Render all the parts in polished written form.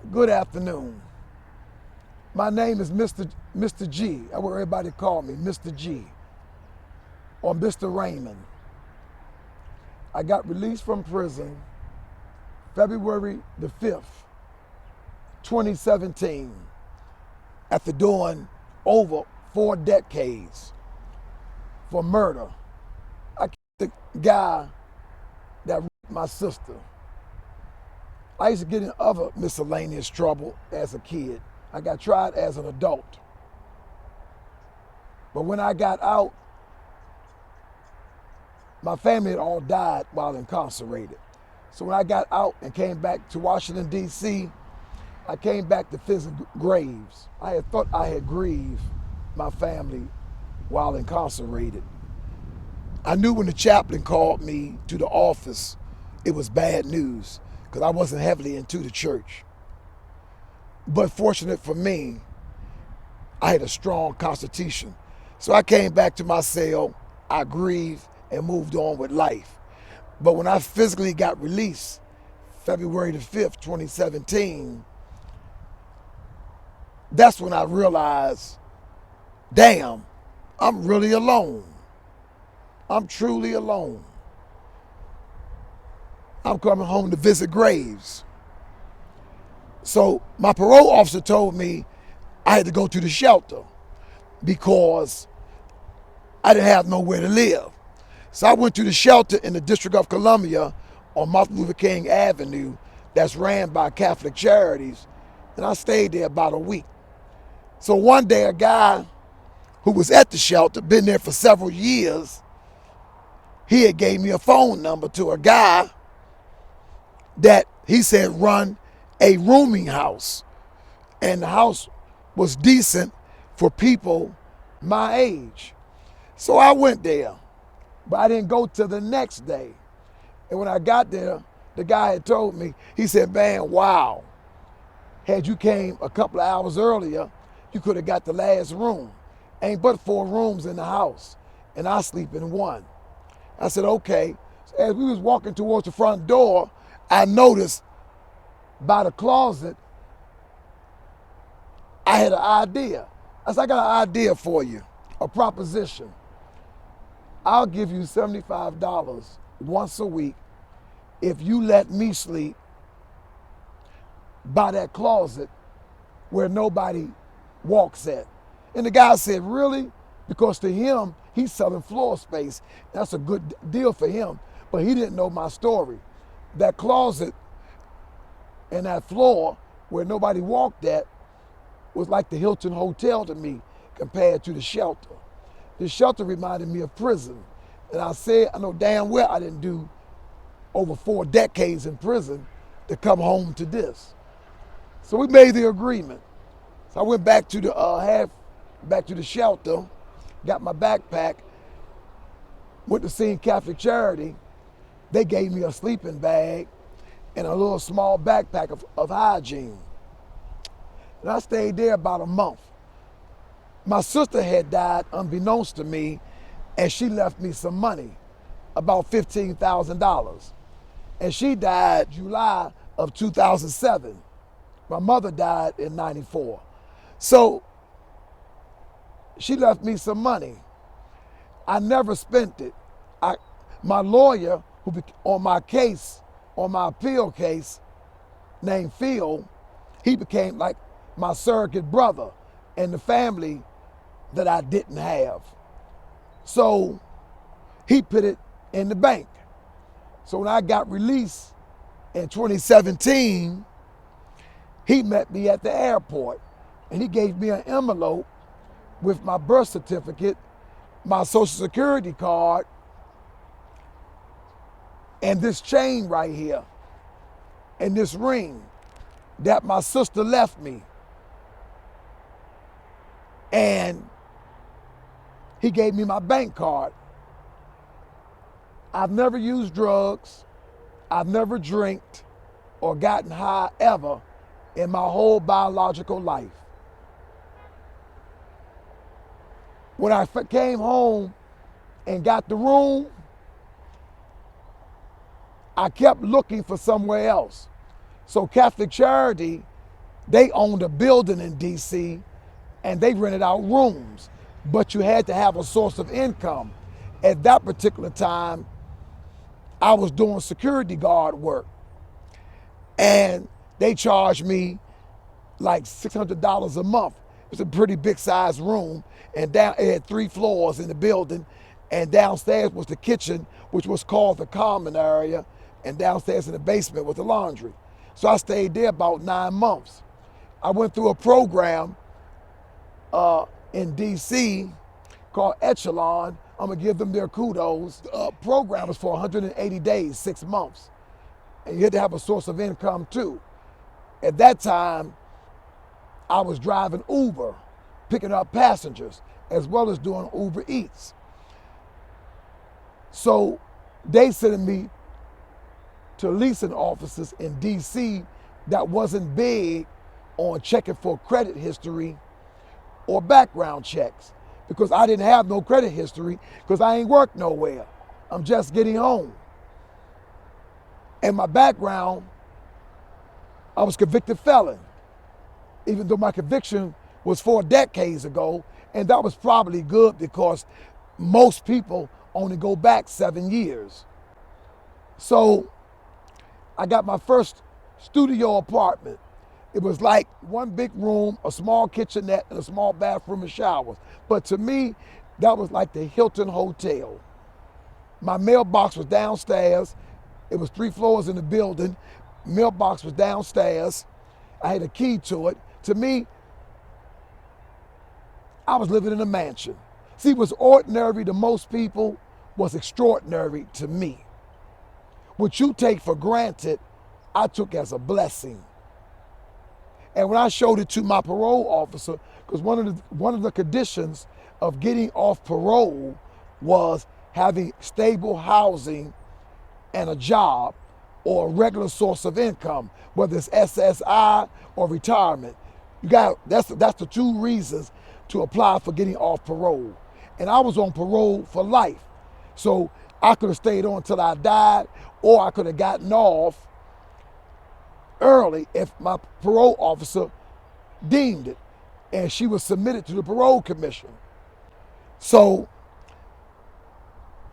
Good afternoon. My name is Mr. G. That's what everybody call me, Mr. G, or Mr. Raymond. I got released from prison February the 5th, 2017, after doing over 4 decades for murder. I killed the guy that raped my sister. I used to get in other miscellaneous trouble as a kid. I got tried as an adult. But when I got out, my family had all died while incarcerated. So when I got out and came back to Washington, D.C., I came back to visit graves. I had thought I had grieved my family while incarcerated. I knew when the chaplain called me to the office, it was bad news because I wasn't heavily into the church. But fortunate for me, I had a strong constitution. So I came back to my cell, I grieved and moved on with life. But when I physically got released, February the 5th, 2017, that's when I realized, damn, I'm really alone. I'm truly alone. I'm coming home to visit graves. So my parole officer told me I had to go to the shelter because I didn't have nowhere to live. So I went to the shelter in the District of Columbia on Martin Luther King Avenue that's ran by Catholic Charities, and I stayed there about a week. So one day a guy who was at the shelter, been there for several years, he had gave me a phone number to a guy that he said run a rooming house, and the house was decent for people my age. So I went there, but I didn't go till the next day. And when I got there, the guy had told me, he said, man, wow, had you came a couple of hours earlier, you could have got the last room. Ain't but 4 rooms in the house, and I sleep in one. I said, okay. So as we was walking towards the front door, I noticed by the closet, I had an idea. I said, I got an idea for you, a proposition. I'll give you $75 once a week if you let me sleep by that closet where nobody walks at. And the guy said, really? Because to him, he's selling floor space. That's a good deal for him. But he didn't know my story. That closet and that floor where nobody walked at was like the Hilton Hotel to me compared to the shelter. The shelter reminded me of prison. And I said, I know damn well I didn't do over 4 decades in prison to come home to this. So we made the agreement. So I went back to the shelter, got my backpack, went to see Catholic Charity. They gave me a sleeping bag and a little small backpack of hygiene. And I stayed there about a month. My sister had died unbeknownst to me, and she left me some money, about $15,000. And she died July of 2007. My mother died in 94. So she left me some money. I never spent it. My lawyer on my case, on my appeal case, named Phil, he became like my surrogate brother in the family that I didn't have. So he put it in the bank. So when I got released in 2017, he met me at the airport and he gave me an envelope with my birth certificate, my social security card, and this chain right here, and this ring that my sister left me. And he gave me my bank card. I've never used drugs. I've never drank or gotten high ever in my whole biological life. When I came home and got the room, I kept looking for somewhere else. So Catholic Charity They owned a building in DC and they rented out rooms, but you had to have a source of income. At that particular time, I was doing security guard work, and they charged me like $600 a month. It was a pretty big sized room, and down it had 3 floors in the building, and downstairs was the kitchen, which was called the common area, and downstairs in the basement was the laundry. So I stayed there about 9 months. I went through a program in DC called Echelon. I'm gonna give them their kudos. The program was for 180 days, 6 months. And you had to have a source of income too. At that time, I was driving Uber, picking up passengers, as well as doing Uber Eats. So they sent me to leasing offices in DC that wasn't big on checking for credit history or background checks, because I didn't have no credit history because I ain't worked nowhere. I'm just getting home. And my background, I was convicted felon, even though my conviction was 4 decades ago, and that was probably good because most people only go back 7 years. So I got my first studio apartment. It was like one big room, a small kitchenette, and a small bathroom and showers. But to me, that was like the Hilton Hotel. My mailbox was downstairs. It was 3 floors in the building. Mailbox was downstairs. I had a key to it. To me, I was living in a mansion. See, what's ordinary to most people was extraordinary to me. What you take for granted, I took as a blessing. And when I showed it to my parole officer, because one of the conditions of getting off parole was having stable housing and a job or a regular source of income, whether it's SSI or retirement. That's the 2 reasons to apply for getting off parole. And I was on parole for life. So I could have stayed on until I died, or I could have gotten off early if my parole officer deemed it, and she was submitted to the parole commission. So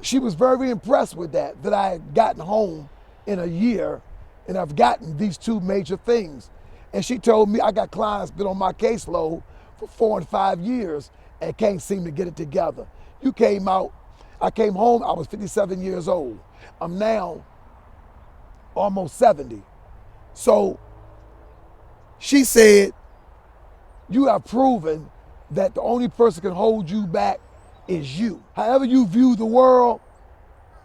she was very impressed with that I had gotten home in a year and I've gotten these 2 major things. And she told me, I got clients been on my caseload for 4 and 5 years and can't seem to get it together. I came home, I was 57 years old. I'm now almost 70. So she said, you have proven that the only person can hold you back is you. However you view the world,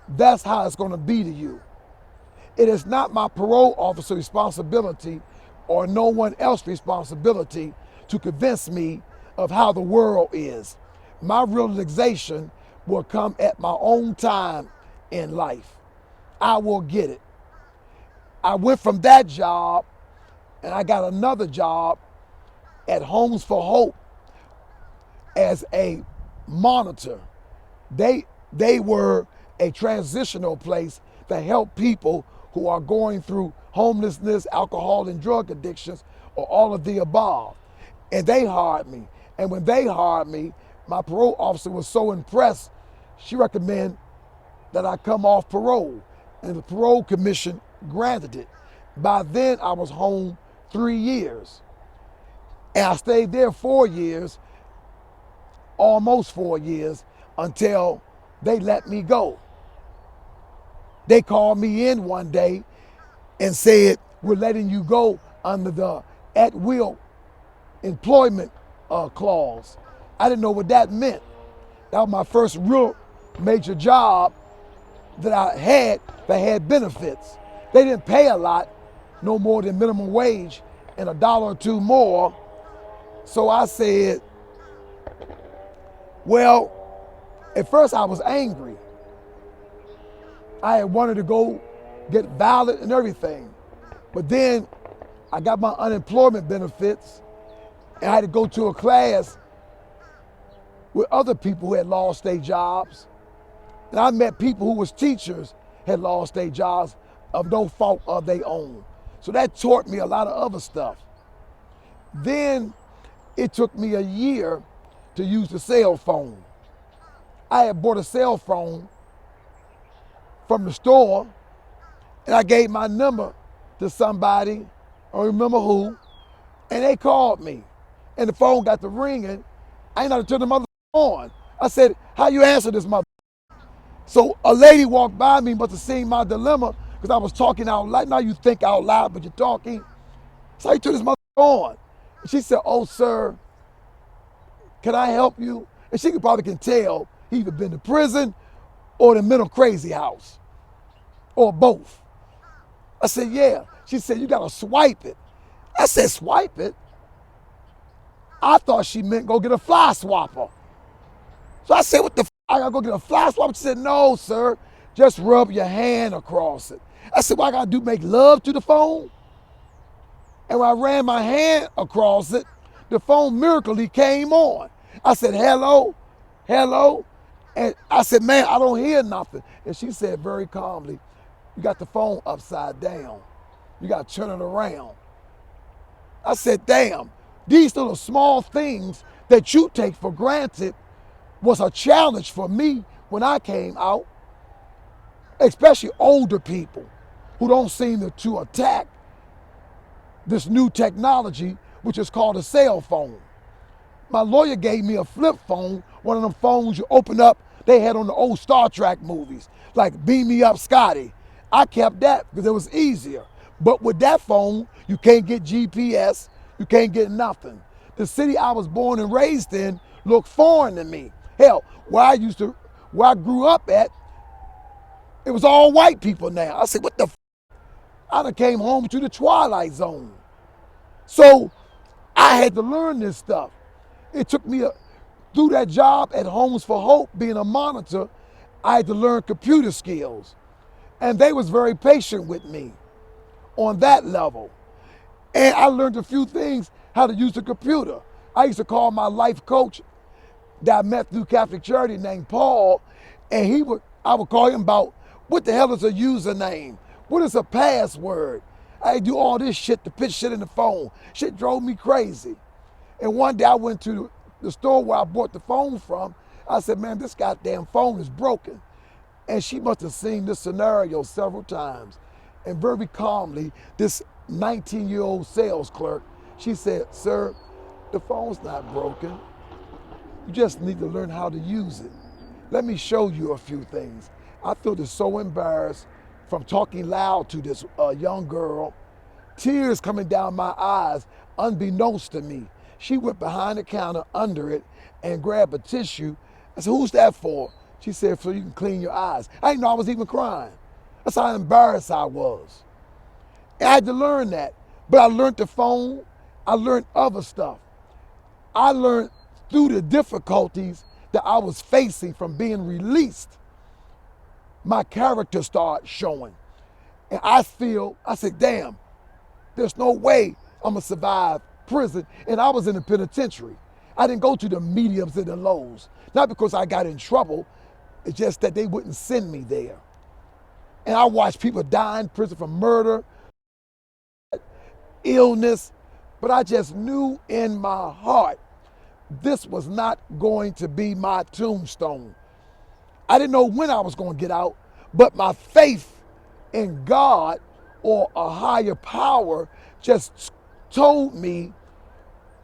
that's how it's gonna be to you. It is not my parole officer responsibility or no one else's responsibility to convince me of how the world is. My realization will come at my own time in life. I will get it. I went from that job and I got another job at Homes for Hope as a monitor. They were a transitional place that helped people who are going through homelessness, alcohol and drug addictions, or all of the above. And they hired me. And when they hired me, my parole officer was so impressed, she recommended that I come off parole. And the parole commission granted it. By then, I was home 3 years. And I stayed there 4 years, almost 4 years, until they let me go. They called me in one day and said, we're letting you go under the at-will employment clause. I didn't know what that meant. That was my first real major job that I had that had benefits. They didn't pay a lot, no more than minimum wage and $1 or 2 more. So I said, well, at first I was angry. I had wanted to go get valid and everything. But then I got my unemployment benefits and I had to go to a class with other people who had lost their jobs. And I met people who was teachers, had lost their jobs of no fault of their own. So that taught me a lot of other stuff. Then it took me a year to use the cell phone. I had bought a cell phone from the store, and I gave my number to somebody, I don't remember who, and they called me. And the phone got to ringing. I ain't know how to turn the mother on. I said, how you answer this mother? So a lady walked by me, must have seen my dilemma, because I was talking out loud. Now you think out loud, but you're talking. So I turned this mother on. And she said, oh, sir, can I help you? And she probably can tell he either been to prison or the mental crazy house, or both. I said, yeah. She said, you gotta swipe it. I said, swipe it? I thought she meant go get a fly swapper. So I said, what the f? I gotta go get a fly swapper? She said, no, sir, just rub your hand across it. I said, what I gotta do, make love to the phone? And when I ran my hand across it, the phone miraculously came on. I said, hello, hello. And I said, man, I don't hear nothing. And she said very calmly, you got the phone upside down. You got to turn it around. I said, damn, these little small things that you take for granted was a challenge for me when I came out, especially older people who don't seem to attack this new technology, which is called a cell phone. My lawyer gave me a flip phone, one of them phones you open up, they had on the old Star Trek movies, like Beam Me Up Scotty. I kept that because it was easier. But with that phone, you can't get GPS, you can't get nothing. The city I was born and raised in looked foreign to me. Hell, where I grew up at, it was all white people now. I said, what the f? I done came home to the Twilight Zone. So I had to learn this stuff. It took me through that job at Homes for Hope, being a monitor, I had to learn computer skills. And they was very patient with me on that level. And I learned a few things, how to use the computer. I used to call my life coach that I met through Catholic Charity named Paul, and I would call him about, what the hell is a username? What is a password? I do all this shit to put shit in the phone. Shit drove me crazy. And one day I went to the store where I bought the phone from. I said, man, this goddamn phone is broken. And she must have seen this scenario several times. And very calmly, this 19-year-old sales clerk, she said, sir, the phone's not broken. You just need to learn how to use it. Let me show you a few things. I feel just so embarrassed from talking loud to this young girl, tears coming down my eyes, unbeknownst to me. She went behind the counter under it and grabbed a tissue. I said, who's that for? She said, so you can clean your eyes. I didn't know I was even crying. That's how embarrassed I was. And I had to learn that. But I learned the phone. I learned other stuff. I learned through the difficulties that I was facing from being released, my character started showing. And I said, damn, there's no way I'm gonna survive prison. And I was in the penitentiary. I didn't go to the mediums and the lows. Not because I got in trouble, it's just that they wouldn't send me there. And I watched people die in prison from murder, illness, but I just knew in my heart this was not going to be my tombstone. I didn't know when I was going to get out, but my faith in God or a higher power just told me,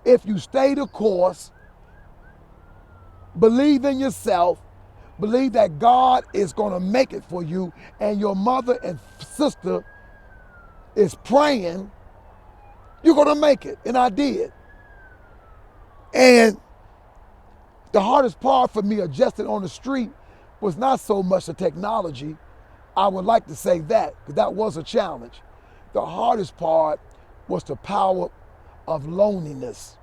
if you stay the course, believe in yourself, believe that God is going to make it for you, and your mother and sister is praying, you're going to make it. And I did. And the hardest part for me adjusting on the street was not so much the technology. I would like to say that, because that was a challenge. The hardest part was the power of loneliness.